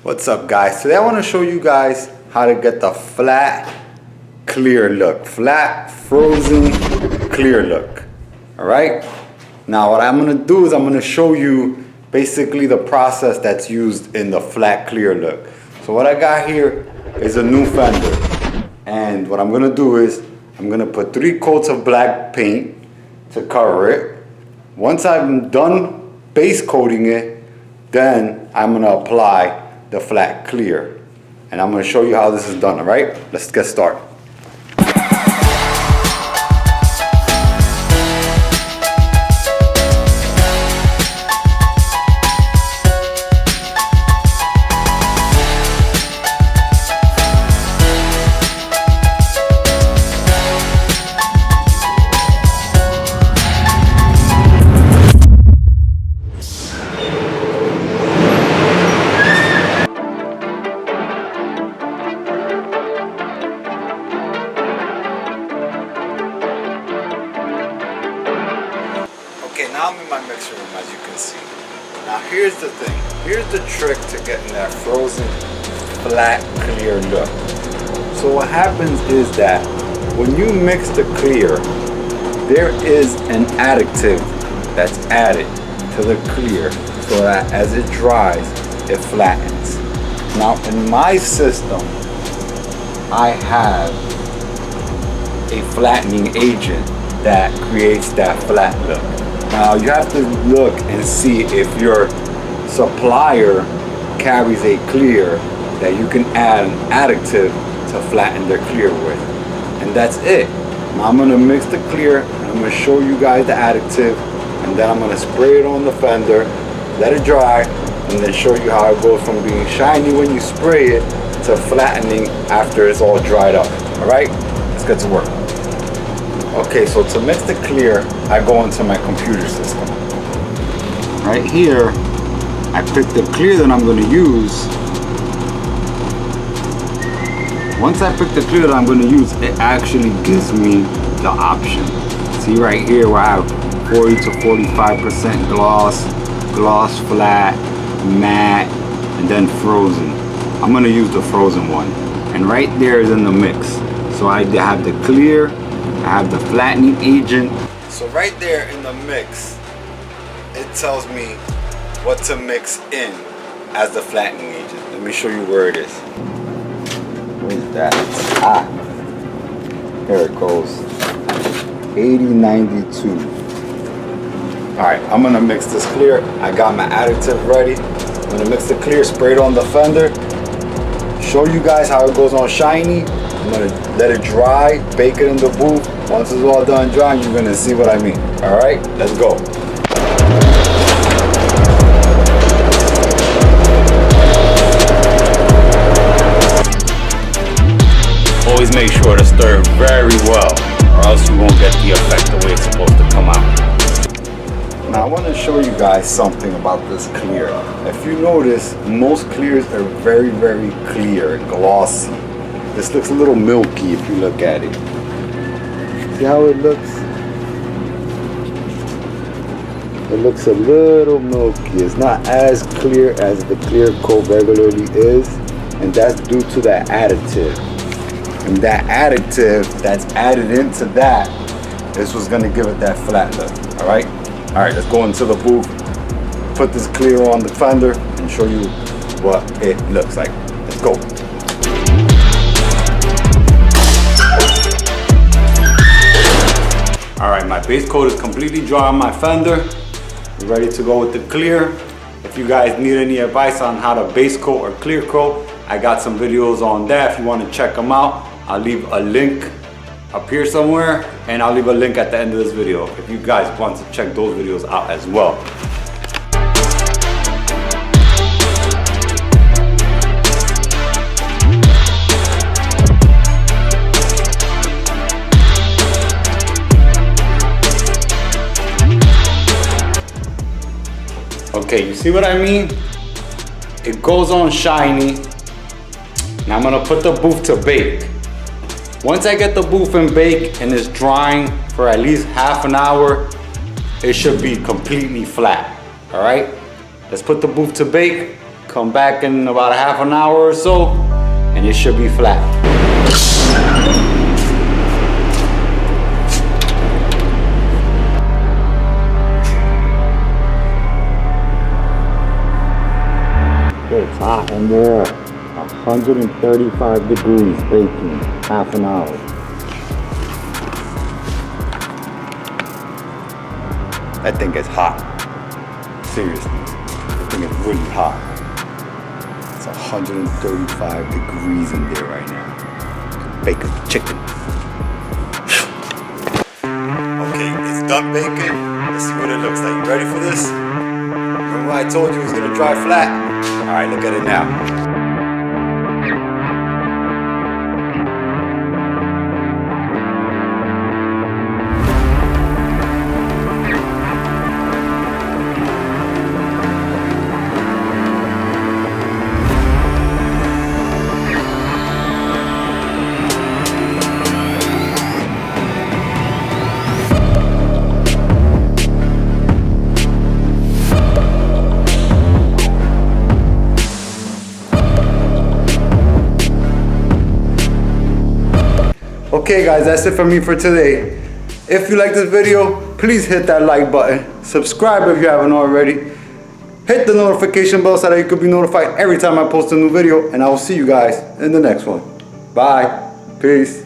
What's up, guys? Today I want to show you guys how to get the flat clear look. Flat, frozen, clear look. Alright? Now what I'm going to do is I'm going to show you basically the process that's used in the flat clear look. So what I got here is a new fender. And what I'm going to do is I'm going to put 3 coats of black paint to cover it. Once I'm done base coating it, then I'm going to apply the flat clear, and I'm going to show you how this is done. All right, let's get started. Okay, now I'm in my mixer room, as you can see. Now here's the thing. Here's the trick to getting that frozen, flat, clear look. So what happens is that when you mix the clear, there is an additive that's added to the clear so that as it dries, it flattens. Now in my system, I have a flattening agent that creates that flat look. Now you have to look and see if your supplier carries a clear that you can add an additive to flatten their clear with. And that's it. Now I'm going to mix the clear and I'm going to show you guys the additive, and then I'm going to spray it on the fender, let it dry, and then show you how it goes from being shiny when you spray it to flattening after it's all dried up. Alright, let's get to work. Okay, so to mix the clear, I go into my computer system. Right here, I pick the clear that I'm going to use. Once I pick the clear that I'm going to use, it actually gives me the option. See right here where I have 40 to 45% gloss, gloss flat, matte, and then frozen. I'm going to use the frozen one. And right there is in the mix. So I have the clear, I have the flattening agent. So right there in the mix, it tells me what to mix in as the flattening agent. Let me show you where it is. Where's that? Ah, here it goes. 8092. Alright, I'm gonna mix this clear. I got my additive ready. I'm gonna mix the clear, spray it on the fender, show you guys how it goes on shiny. I'm gonna let it dry, bake it in the booth. Once it's all done drying, you're gonna see what I mean. All right, let's go. Always make sure to stir it very well, or else you won't get the effect the way it's supposed to come out. Now I want to show you guys something about this clear. If you notice, most clears are very, very clear and glossy. This looks a little milky if you look at it. See how it looks? It looks a little milky. It's not as clear as the CLEARCOAT regularly is, and that's due to that additive. And that additive that's added into that is what's gonna give it that flat look. Alright? Alright, let's go into the booth, put this clear on the fender, and show you what it looks like. Let's go. Alright, my base coat is completely dry on my fender. We're ready to go with the clear. If you guys need any advice on how to base coat or clear coat, I got some videos on that if you want to check them out. I'll leave a link up here somewhere, and I'll leave a link at the end of this video if you guys want to check those videos out as well. Okay, you see what I mean? It goes on shiny. Now I'm gonna put the booth to bake. Once I get the booth in bake and it's drying for at least half an hour, it should be completely flat. All right, let's put the booth to bake. Come back in about a half an hour or so, and it should be flat. It's hot in there. 135 degrees baking, half an hour. That thing is hot. Seriously, that thing is really hot. It's 135 degrees in there right now. Bake a chicken. Okay, it's done baking. Let's see what it looks like. You ready for this? Remember I told you it was gonna dry flat? Alright, look at it now. Okay guys, that's it for me for today. If you like this video, please hit that like button. Subscribe if you haven't already. Hit the notification bell so that you could be notified every time I post a new video. And I will see you guys in the next one. Bye. Peace.